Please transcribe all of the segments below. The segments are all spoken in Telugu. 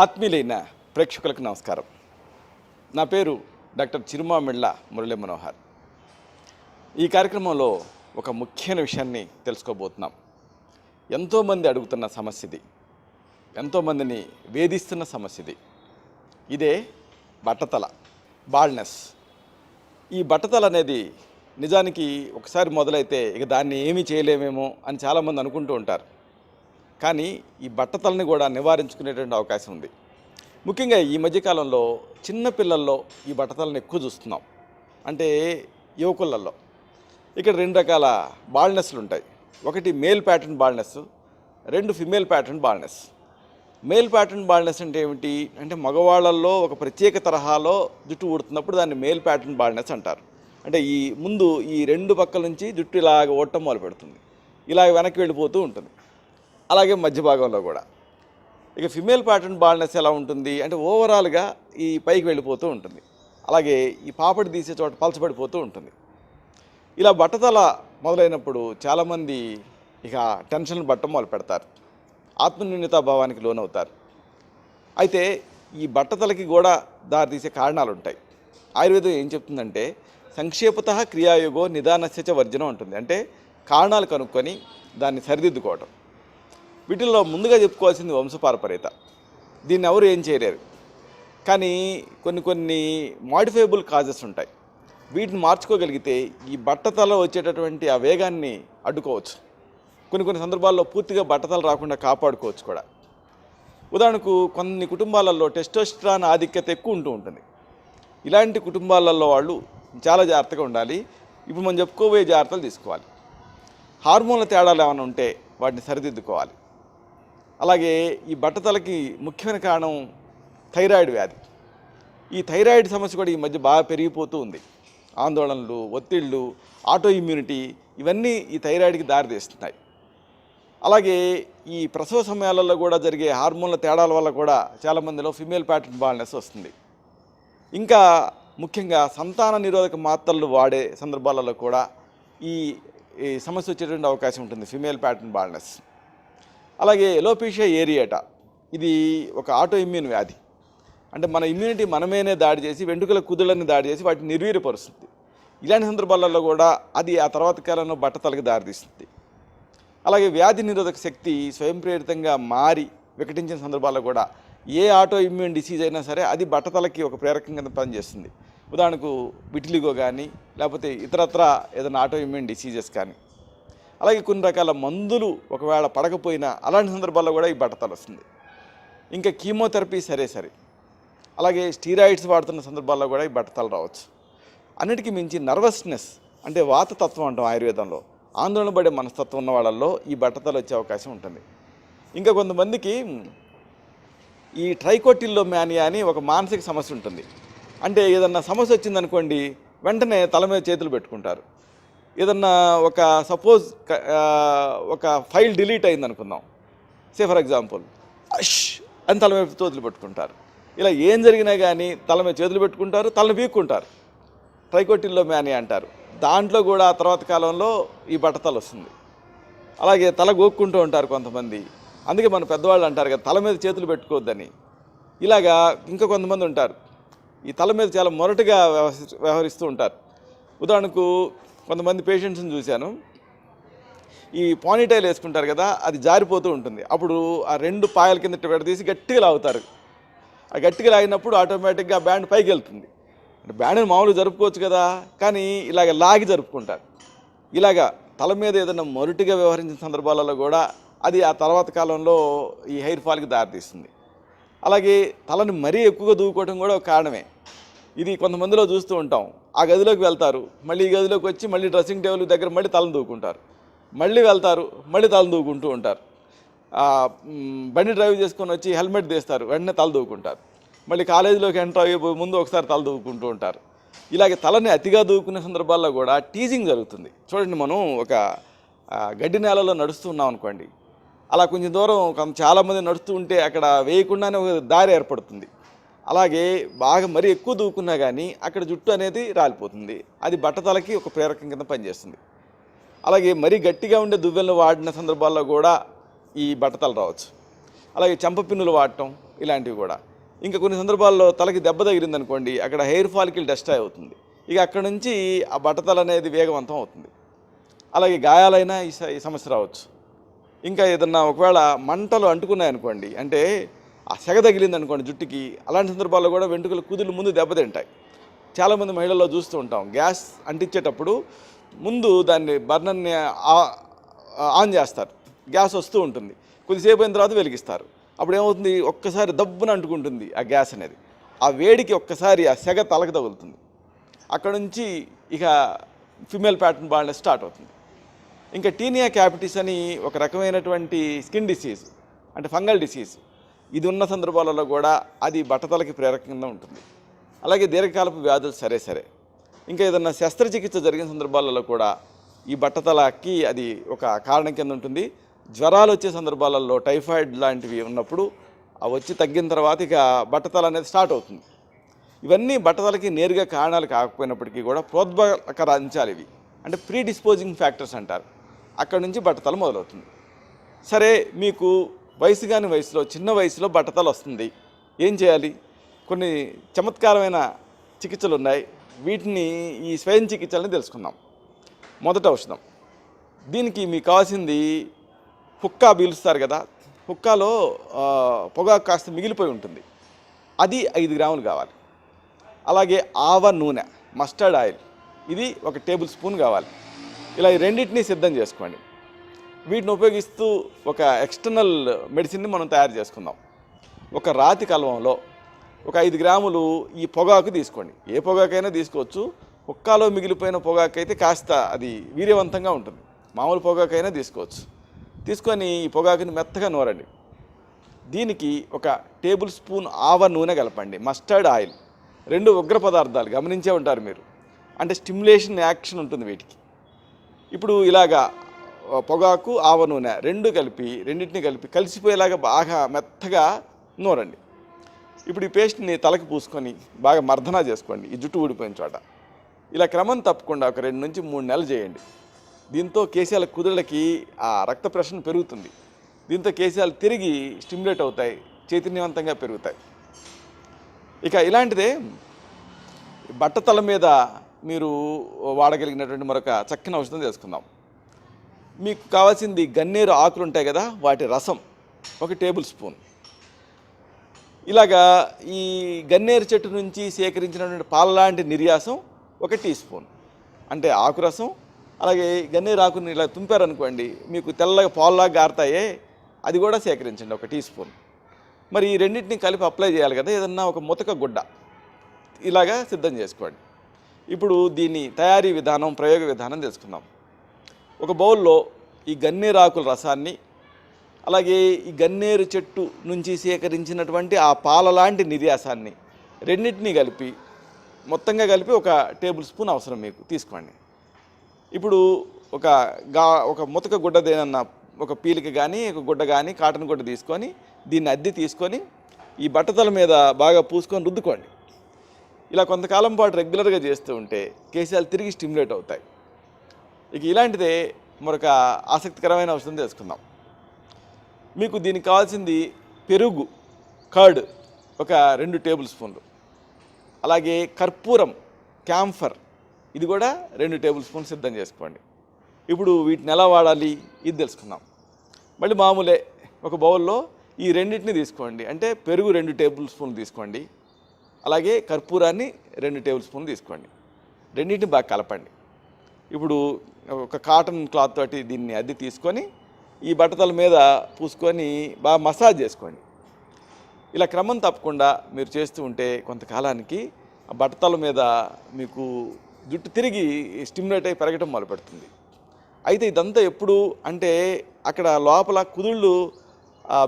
ఆత్మీయులైన ప్రేక్షకులకు నమస్కారం. నా పేరు డాక్టర్ చిరుమామిళ్ళ మురళీ మనోహర్. ఈ కార్యక్రమంలో ఒక ముఖ్యమైన విషయాన్ని తెలుసుకోబోతున్నాం. ఎంతోమంది అడుగుతున్న సమస్య ఇది, ఎంతోమందిని వేధిస్తున్న సమస్య ఇది. ఇదే బట్టతల, బాల్నెస్. ఈ బట్టతల అనేది నిజానికి ఒకసారి మొదలైతే ఇక దాన్ని ఏమీ చేయలేమేమో అని చాలామంది అనుకుంటూ ఉంటారు. కానీ ఈ బట్టతలని కూడా నివారించుకునేటువంటి అవకాశం ఉంది. ముఖ్యంగా ఈ మధ్యకాలంలో చిన్నపిల్లల్లో ఈ బట్టతలను ఎక్కువ చూస్తున్నాం. అంటే యువకులలో ఇక్కడ రెండు రకాల బాల్నెస్లు ఉంటాయి. ఒకటి మేల్ ప్యాటర్న్ బాల్నెస్, రెండు female pattern baldness. Male pattern baldness అంటే ఏమిటి అంటే మగవాళ్ళల్లో ఒక ప్రత్యేక తరహాలో జుట్టు ఊడుతున్నప్పుడు దాన్ని మేల్ ప్యాటర్న్ బాల్నెస్ అంటారు. అంటే ఈ ముందు ఈ రెండు పక్కల నుంచి జుట్టు ఇలాగ ఓడటం మొదలు పెడుతుంది, ఇలాగ వెనక్కి వెళ్ళిపోతూ ఉంటుంది. అలాగే మధ్య భాగంలో కూడా. ఇక ఫిమేల్ ప్యాటర్న్ బాల్నెస్ ఎలా ఉంటుంది అంటే ఓవరాల్గా ఈ పైకి వెళ్ళిపోతూ ఉంటుంది, అలాగే ఈ పాపడి తీసే చోట పలచబడిపోతూ ఉంటుంది. ఇలా బట్టతల మొదలైనప్పుడు చాలామంది ఇక టెన్షన్లు పట్టడం మొదలు పెడతారు, ఆత్మన్యూన్యతాభావానికి లోనవుతారు. అయితే ఈ బట్టతలకి కూడా దారితీసే కారణాలు ఉంటాయి. ఆయుర్వేదం ఏం చెప్తుందంటే సంక్షేపత క్రియాయోగో నిదానస్యచ వర్జనం ఉంటుంది. అంటే కారణాలు కనుక్కొని దాన్ని సరిదిద్దుకోవటం. వీటిల్లో ముందుగా చెప్పుకోవాల్సింది వంశపారపర్యత. దీన్ని ఎవరు ఏం చేయలేరు, కానీ కొన్ని మాడిఫైబుల్ కాజెస్ ఉంటాయి. వీటిని మార్చుకోగలిగితే ఈ బట్టతల వచ్చేటటువంటి ఆ వేగాన్ని అడ్డుకోవచ్చు. కొన్ని సందర్భాల్లో పూర్తిగా బట్టతల రాకుండా కాపాడుకోవచ్చు కూడా. ఉదాహరణకు కొన్ని కుటుంబాలలో టెస్టోస్టెరాన్ ఆధిక్యత ఎక్కువ ఉంటుంది. ఇలాంటి కుటుంబాలలో వాళ్ళు చాలా జాగ్రత్తగా ఉండాలి. ఇప్పుడు మనం చెప్పుకోబోయే జాగ్రత్తలు తీసుకోవాలి. హార్మోన్ల తేడాలు ఏమైనా ఉంటే వాటిని సరిదిద్దుకోవాలి. అలాగే ఈ బట్టతలకి ముఖ్యమైన కారణం థైరాయిడ్ వ్యాధి. ఈ థైరాయిడ్ సమస్య కూడా ఈ మధ్య బాగా పెరిగిపోతూ ఉంది. ఆందోళనలు, ఒత్తిళ్ళు, ఆటో ఇమ్యూనిటీ ఇవన్నీ ఈ థైరాయిడ్కి దారితీస్తున్నాయి. అలాగే ఈ ప్రసవ సమయాలలో కూడా జరిగే హార్మోన్ల తేడాల వల్ల కూడా చాలామందిలో ఫిమేల్ ప్యాటర్న్ బాల్నెస్ వస్తుంది. ఇంకా ముఖ్యంగా సంతాన నిరోధక మాత్రలు వాడే సందర్భాలలో కూడా ఈ సమస్య వచ్చేటువంటి అవకాశం ఉంటుంది, ఫిమేల్ ప్యాటర్న్ బాల్నెస్. అలాగే ఎలోపీషియా ఏరియేటా, ఇది ఒక ఆటో ఇమ్యూన్ వ్యాధి. అంటే మన ఇమ్యూనిటీ మనమేనే దాడి చేసి వెంట్రుకల కుదుళ్ళని దాడి చేసి వాటిని నిర్వీర్యపరుస్తుంది. ఇలాంటి సందర్భాలలో కూడా అది ఆ తర్వాత కాలంలో బట్టతలకి దారితీస్తుంది. అలాగే వ్యాధి నిరోధక శక్తి స్వయం ప్రేరితంగా మారి వికటించిన సందర్భాల్లో కూడా ఏ ఆటో ఇమ్యూన్ డిసీజ్ అయినా సరే అది బట్టతలకి ఒక ప్రేరకం కింద పనిచేస్తుంది. ఉదాహరణకు విటిలిగో కానీ లేకపోతే ఇతరత్ర ఏదైనా ఆటో ఇమ్యూన్ డిసీజెస్ కానీ. అలాగే కొన్ని రకాల మందులు ఒకవేళ పడకపోయినా అలాంటి సందర్భాల్లో కూడా ఈ బట్టతల వస్తుంది. ఇంకా కీమోథెరపీ సరే. అలాగే స్టీరాయిడ్స్ వాడుతున్న సందర్భాల్లో కూడా ఈ బట్టతల రావచ్చు. అన్నిటికీ మించి నర్వస్నెస్ అంటే వాతతత్వం అంటాం ఆయుర్వేదంలో, ఆందోళన పడే మనస్తత్వం ఉన్న వాళ్ళల్లో ఈ బట్టతల వచ్చే అవకాశం ఉంటుంది. ఇంకా కొంతమందికి ఈ ట్రైకోటిల్లోమానియా అని ఒక మానసిక సమస్య ఉంటుంది. అంటే ఏదన్నా సమస్య వచ్చిందనుకోండి వెంటనే తల మీద చేతులు పెట్టుకుంటారు. ఏదన్నా ఒక సపోజ్ ఒక ఫైల్ డిలీట్ అయింది అనుకుందాం, ఫర్ ఎగ్జాంపుల్ అష్ అని తల మీద చేతులు పెట్టుకుంటారు. ఇలా ఏం జరిగినా కానీ తల మీద చేతులు పెట్టుకుంటారు, తలను పీక్కుంటారు. ట్రైకోటిల్లోమానియా అంటారు. దాంట్లో కూడా ఆ తర్వాత కాలంలో ఈ బట్టతల వస్తుంది. అలాగే తల గోక్కుంటూ ఉంటారు కొంతమంది. అందుకే మన పెద్దవాళ్ళు అంటారు కదా తల మీద చేతులు పెట్టుకోవద్దని. ఇలాగా ఇంకా కొంతమంది ఉంటారు ఈ తల మీద చాలా మొరటుగా వ్యవహరిస్తూ ఉంటారు. ఉదాహరణకు కొంతమంది పేషెంట్స్ని చూశాను, ఈ పానీటైల్ వేసుకుంటారు కదా అది జారిపోతూ ఉంటుంది. అప్పుడు ఆ రెండు పాయల కింద విడదీసి గట్టిగా లాగుతారు. ఆ గట్టిగా లాగినప్పుడు ఆటోమేటిక్గా బ్యాండ్ పైకి వెళ్తుంది. అంటే బ్యాండ్ని మామూలుగా జరుపుకోవచ్చు కదా, కానీ ఇలాగ లాగి జరుపుకుంటారు. ఇలాగా తల మీద ఏదైనా మొరటుగా వ్యవహరించిన సందర్భాలలో కూడా అది ఆ తర్వాత కాలంలో ఈ హెయిర్ ఫాల్కి దారితీస్తుంది. అలాగే తలని మరీ ఎక్కువగా దూకోవడం కూడా ఒక కారణమే. ఇది కొంతమందిలో చూస్తూ ఉంటాం. ఆ గదిలోకి వెళ్తారు, మళ్ళీ ఈ గదిలోకి వచ్చి మళ్ళీ డ్రెస్సింగ్ టేబుల్ దగ్గర మళ్ళీ తలను దూకుంటారు, మళ్ళీ వెళ్తారు, మళ్ళీ తలను దూకుంటూ ఉంటారు. బండి డ్రైవ్ చేసుకొని వచ్చి హెల్మెట్ తీస్తారు, వెంటనే తల దూకుంటారు. మళ్ళీ కాలేజీలోకి ఎంటర్ అయ్యే ముందు ఒకసారి తల దూకుంటూ ఉంటారు. ఇలాగే తలని అతిగా దూకునే సందర్భాల్లో కూడా టీజింగ్ జరుగుతుంది. చూడండి, మనం ఒక గడ్డి నేలలో నడుస్తూ ఉన్నాం అనుకోండి, అలా కొంచెం దూరం చాలామంది నడుస్తూ ఉంటే అక్కడ వేయకుండానే ఒక దారి ఏర్పడుతుంది. అలాగే బాగా మరీ ఎక్కువ దూకున్నా కానీ అక్కడ జుట్టు అనేది రాలిపోతుంది. అది బట్టతలకి ఒక ప్రేరకం కింద పనిచేస్తుంది. అలాగే మరీ గట్టిగా ఉండే దువ్వెలను వాడిన సందర్భాల్లో కూడా ఈ బట్టతల రావచ్చు. అలాగే చెంప పిన్నులు వాడటం, ఇలాంటివి కూడా. ఇంకా కొన్ని సందర్భాల్లో తలకి దెబ్బ తగిలిందనుకోండి, అక్కడ హెయిర్ ఫాలికల్ డెస్ట్రాయ్ అవుతుంది. ఇక అక్కడ నుంచి ఆ బట్టతల అనేది వేగవంతం అవుతుంది. అలాగే గాయాలైనా ఈ సమస్య రావచ్చు. ఇంకా ఏదన్నా ఒకవేళ మంటలు అంటుకున్నాయనుకోండి, అంటే ఆ సెగ తగిలిందనుకోండి జుట్టుకి, అలాంటి సందర్భాల్లో కూడా వెంట్రుకల కుదులు ముందు దెబ్బతింటాయి. చాలామంది మహిళల్లో చూస్తూ ఉంటాం, గ్యాస్ అంటించేటప్పుడు ముందు దాన్ని బర్నర్ని ఆన్ చేస్తారు, గ్యాస్ వస్తూ ఉంటుంది, కొద్దిసేపు అయిన తర్వాత వెలిగిస్తారు. అప్పుడు ఏమవుతుంది, ఒక్కసారి దబ్బున అంటుకుంటుంది ఆ గ్యాస్ అనేది. ఆ వేడికి ఒక్కసారి ఆ సెగ తలకు తగులుతుంది. అక్కడ నుంచి ఇక ఫిమేల్ ప్యాటర్న్ బాల్నెస్ స్టార్ట్ అవుతుంది. ఇంకా టీనియా క్యాపిటిస్ అని ఒక రకమైనటువంటి స్కిన్ డిసీజ్, అంటే ఫంగల్ డిసీజ్, ఇది ఉన్న సందర్భాలలో కూడా అది బట్టతలకి ప్రేరకంగా ఉంటుంది. అలాగే దీర్ఘకాలపు వ్యాధులు సరే ఇంకా ఏదన్నా శస్త్రచికిత్స జరిగిన సందర్భాలలో కూడా ఈ బట్టతలకి అది ఒక కారణం కింద ఉంటుంది. జ్వరాలు వచ్చే సందర్భాలలో టైఫాయిడ్ లాంటివి ఉన్నప్పుడు అవి వచ్చి తగ్గిన తర్వాత ఇక బట్టతల అనేది స్టార్ట్ అవుతుంది. ఇవన్నీ బట్టతలకి నేరుగా కారణాలు కాకపోయినప్పటికీ కూడా ప్రోద్బలకర అంశాలు ఇవి, అంటే ప్రీ డిస్పోజింగ్ ఫ్యాక్టర్స్ అంటారు. అక్కడ నుంచి బట్టతల మొదలవుతుంది. సరే, మీకు వయసు కాని వయసులో, చిన్న వయసులో బట్టతల వస్తుంది, ఏం చేయాలి? కొన్ని చమత్కారమైన చికిత్సలు ఉన్నాయి. వీటిని, ఈ స్వయం చికిత్సలని తెలుసుకుందాం. మొదట ఔషధం. దీనికి మీకు కావాల్సింది హుక్కా పీలుస్తారు కదా, హుక్కాలో పొగాకు కాస్త మిగిలిపోయి ఉంటుంది, అది 5 గ్రాములు కావాలి. అలాగే ఆవ నూనె, మస్టర్డ్ ఆయిల్, ఇది 1 టేబుల్ స్పూన్ కావాలి. ఇలా ఈ రెండింటినీ సిద్ధం చేసుకోండి. వీటిని ఉపయోగిస్తూ ఒక ఎక్స్టర్నల్ మెడిసిన్ని మనం తయారు చేసుకుందాం. ఒక రాతి కలవంలో ఒక 5 గ్రాములు ఈ పొగాకు తీసుకోండి. ఏ పొగాకైనా తీసుకోవచ్చు. హుక్కాలో మిగిలిపోయిన పొగాకు అయితే కాస్త అది వీర్యవంతంగా ఉంటుంది, మామూలు పొగాకైనా తీసుకోవచ్చు. తీసుకొని ఈ పొగాకుని మెత్తగా నూరండి. దీనికి 1 టేబుల్ స్పూన్ ఆవ నూనె కలపండి. మస్టర్డ్ ఆయిల్, 2 ఉగ్ర పదార్థాలు గమనించే ఉంటారు మీరు, అంటే స్టిమ్యులేషన్ యాక్షన్ ఉంటుంది వీటికి. ఇప్పుడు ఇలాగా పొగాకు, ఆవ నూనె రెండింటిని కలిపి కలిసిపోయేలాగా బాగా మెత్తగా నూరండి. ఇప్పుడు ఈ పేస్ట్ని తలకి పూసుకొని బాగా మర్దనా చేసుకోండి, ఈ జుట్టు ఊడిపోయిన చోట. ఇలా క్రమం తప్పకుండా ఒక 2 నుంచి 3 నెలలు చేయండి. దీంతో కేశాల కుదుళ్ళకి ఆ రక్త ప్రసరణ పెరుగుతుంది. దీంతో కేశాలు తిరిగి స్టిమ్యులేట్ అవుతాయి, చైతన్యవంతంగా పెరుగుతాయి. ఇక ఇలాంటిదే బట్టతల మీద మీరు వాడగలిగినటువంటి మరొక చక్కని ఔషధం చేసుకుందాం. మీకు కావాల్సింది గన్నేరు ఆకులు ఉంటాయి కదా, వాటి రసం 1 టేబుల్ స్పూన్. ఇలాగా ఈ గన్నేరు చెట్టు నుంచి సేకరించినటువంటి పాల లాంటి నిర్యాసం 1 టీ స్పూన్, అంటే ఆకు రసం. అలాగే గన్నేరు ఆకుని ఇలా తుంపారనుకోండి, మీకు తెల్లగా పాల్లాగా గారుతాయే, అది కూడా సేకరించండి 1 టీ స్పూన్. మరి ఈ రెండింటిని కలిపి అప్లై చేయాలి కదా, ఏదన్నా ఒక ముతక గుడ్డ ఇలాగా సిద్ధం చేసుకోండి. ఇప్పుడు దీని తయారీ విధానం, ప్రయోగ విధానం తెలుసుకుందాం. ఒక బౌల్లో ఈ గన్నేరు ఆకుల రసాన్ని, అలాగే ఈ గన్నేరు చెట్టు నుంచి సేకరించినటువంటి ఆ పాల లాంటి నిర్యాసాన్ని రెండింటినీ కలిపి, మొత్తంగా కలిపి 1 టేబుల్ స్పూన్ అవసరం మీకు తీసుకోండి. ఇప్పుడు ఒక ముతక గుడ్డదేనన్నా, ఒక పీలిక కానీ, ఒక గుడ్డ కానీ, కాటన్ గుడ్డ తీసుకొని దీన్ని అద్దె తీసుకొని ఈ బట్టతల మీద బాగా పూసుకొని రుద్దుకోండి. ఇలా కొంతకాలం పాటు రెగ్యులర్గా చేస్తూ ఉంటే కేశాలు తిరిగి స్టిమ్యులేట్ అవుతాయి. ఇక ఇలాంటిదే మరొక ఆసక్తికరమైన ఔషధం తెలుసుకుందాం. మీకు దీనికి కావాల్సింది పెరుగు, కర్డ్ 2 టేబుల్ స్పూన్లు, అలాగే కర్పూరం, క్యాంఫర్, ఇది కూడా 2 టేబుల్ స్పూన్ సిద్ధం చేసుకోండి. ఇప్పుడు వీటిని ఎలా వాడాలి ఇది తెలుసుకుందాం. మళ్ళీ మామూలే, ఒక బౌల్లో ఈ రెండింటిని తీసుకోండి, అంటే పెరుగు 2 టేబుల్ స్పూన్లు తీసుకోండి, అలాగే కర్పూరాన్ని 2 టేబుల్ స్పూన్లు తీసుకోండి. రెండింటిని బాగా కలపండి. ఇప్పుడు ఒక కాటన్ క్లాత్ తోటి దీన్ని అద్దె తీసుకొని ఈ బట్టతల మీద పూసుకొని బాగా మసాజ్ చేసుకోండి. ఇలా క్రమం తప్పకుండా మీరు చేస్తూ ఉంటే కొంతకాలానికి ఆ బట్టతల మీద మీకు జుట్టు తిరిగి స్టిమ్యులేట్ అయి పెరగటం మొదలుపెడుతుంది. అయితే ఇదంతా ఎప్పుడు అంటే అక్కడ లోపల కుదుళ్ళు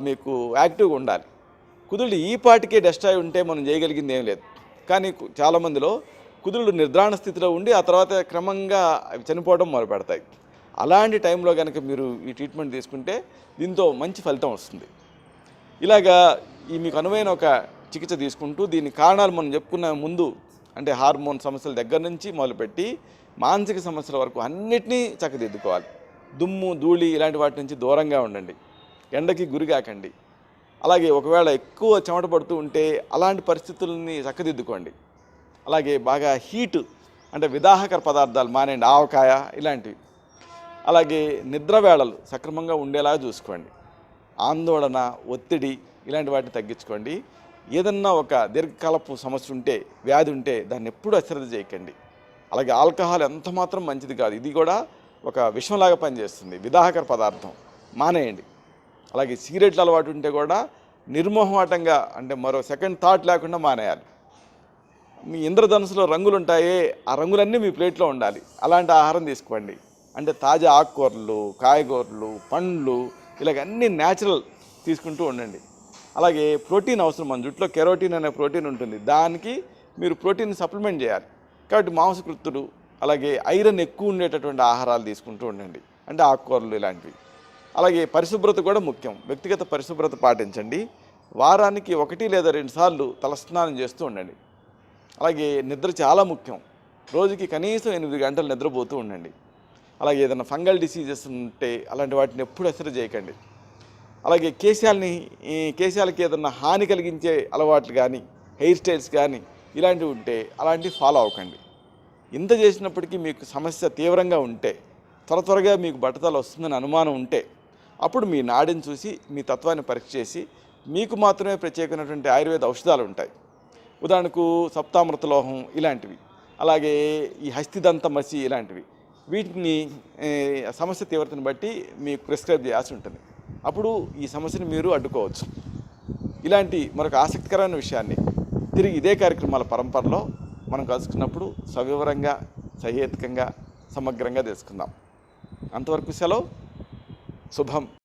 మీకు యాక్టివ్గా ఉండాలి. కుదుళ్ళు ఈ పాటికే డెస్ట్రాయ్ ఉంటే మనం చేయగలిగింది ఏం లేదు. కానీ చాలామందిలో కుదుళ్ళు నిద్రాణ స్థితిలో ఉండి ఆ తర్వాత క్రమంగా అవి చనిపోవడం మొదలు పెడతాయి. అలాంటి టైంలో కనుక మీరు ఈ ట్రీట్మెంట్ తీసుకుంటే దీంతో మంచి ఫలితం వస్తుంది. ఇలాగా ఈ మీకు అనువైన ఒక చికిత్స తీసుకుంటూ దీని కారణాలు మనం చెప్పుకున్న ముందు, అంటే హార్మోన్ సమస్యల దగ్గర నుంచి మొదలుపెట్టి మానసిక సమస్యల వరకు అన్నిటినీ చక్కదిద్దుకోవాలి. దుమ్ము, ధూళి ఇలాంటి వాటి నుంచి దూరంగా ఉండండి. ఎండకి గురికాకండి. అలాగే ఒకవేళ ఎక్కువ చెమట పడుతూ ఉంటే అలాంటి పరిస్థితుల్ని చక్కదిద్దుకోండి. అలాగే బాగా హీటు అంటే విదాహకర పదార్థాలు మానేయండి, ఆవకాయ ఇలాంటివి. అలాగే నిద్ర వేళలు సక్రమంగా ఉండేలా చూసుకోండి. ఆందోళన, ఒత్తిడి ఇలాంటి వాటిని తగ్గించుకోండి. ఏదన్నా ఒక దీర్ఘకాలపు సమస్య ఉంటే, వ్యాధి ఉంటే దాన్ని ఎప్పుడూ అశ్రద్ధ చేయకండి. అలాగే ఆల్కహాల్ ఎంత మాత్రం మంచిది కాదు, ఇది కూడా ఒక విషంలాగా పనిచేస్తుంది, విదాహకర పదార్థం, మానేయండి. అలాగే సిగరెట్ల అలవాటు ఉంటే కూడా నిర్మోహమాటంగా అంటే మరో సెకండ్ థాట్ లేకుండా మానేయాలి. మీ ఇంద్రధనుసులో రంగులు ఉంటాయే, ఆ రంగులన్నీ మీ ప్లేట్లో ఉండాలి, అలాంటి ఆహారం తీసుకోండి. అంటే తాజా ఆకుకూరలు, కాయగూరలు, పండ్లు ఇలాగ అన్నీ న్యాచురల్ తీసుకుంటూ ఉండండి. అలాగే ప్రోటీన్ అవసరం, మన జుట్టులో కెరోటిన్ అనే ప్రోటీన్ ఉంటుంది, దానికి మీరు ప్రోటీన్ సప్లిమెంట్ చేయాలి. కాబట్టి మాంసకృత్తులు అలాగే ఐరన్ ఎక్కువ ఉండేటటువంటి ఆహారాలు తీసుకుంటూ ఉండండి, అంటే ఆకుకూరలు ఇలాంటివి. అలాగే పరిశుభ్రత కూడా ముఖ్యం, వ్యక్తిగత పరిశుభ్రత పాటించండి. వారానికి 1 లేదా 2 సార్లు తలస్నానం చేస్తూ ఉండండి. అలాగే నిద్ర చాలా ముఖ్యం, రోజుకి కనీసం 8 గంటలు నిద్రపోతూ ఉండండి. అలాగే ఏదైనా ఫంగల్ డిసీజెస్ ఉంటే అలాంటి వాటిని ఎప్పుడు అసలు చేయకండి. అలాగే కేశాలకి ఏదైనా హాని కలిగించే అలవాట్లు కానీ, హెయిర్ స్టైల్స్ కానీ ఇలాంటివి ఉంటే అలాంటివి ఫాలో అవ్వకండి. ఇంత చేసినప్పటికీ మీకు సమస్య తీవ్రంగా ఉంటే, త్వరగా మీకు బట్టతల వస్తుందని అనుమానం ఉంటే, అప్పుడు మీ నాడిని చూసి మీ తత్వాన్ని పరీక్ష చేసి మీకు మాత్రమే ప్రత్యేకమైనటువంటి ఆయుర్వేద ఔషధాలు ఉంటాయి. ఉదాహరణకు సప్తామృత లోహం ఇలాంటివి, అలాగే ఈ హస్తిదంత మసి ఇలాంటివి, వీటిని సమస్య తీవ్రతను బట్టి మీకు ప్రిస్క్రైబ్ చేయాల్సి ఉంటుంది. అప్పుడు ఈ సమస్యను మీరు అడ్డుకోవచ్చు. ఇలాంటి మరొక ఆసక్తికరమైన విషయాన్ని తిరిగి ఇదే కార్యక్రమాల పరంపరలో మనం కలుసుకున్నప్పుడు సవివరంగా, సహేతుకంగా, సమగ్రంగా తెలుసుకుందాం. అంతవరకు సెలవు. శుభం.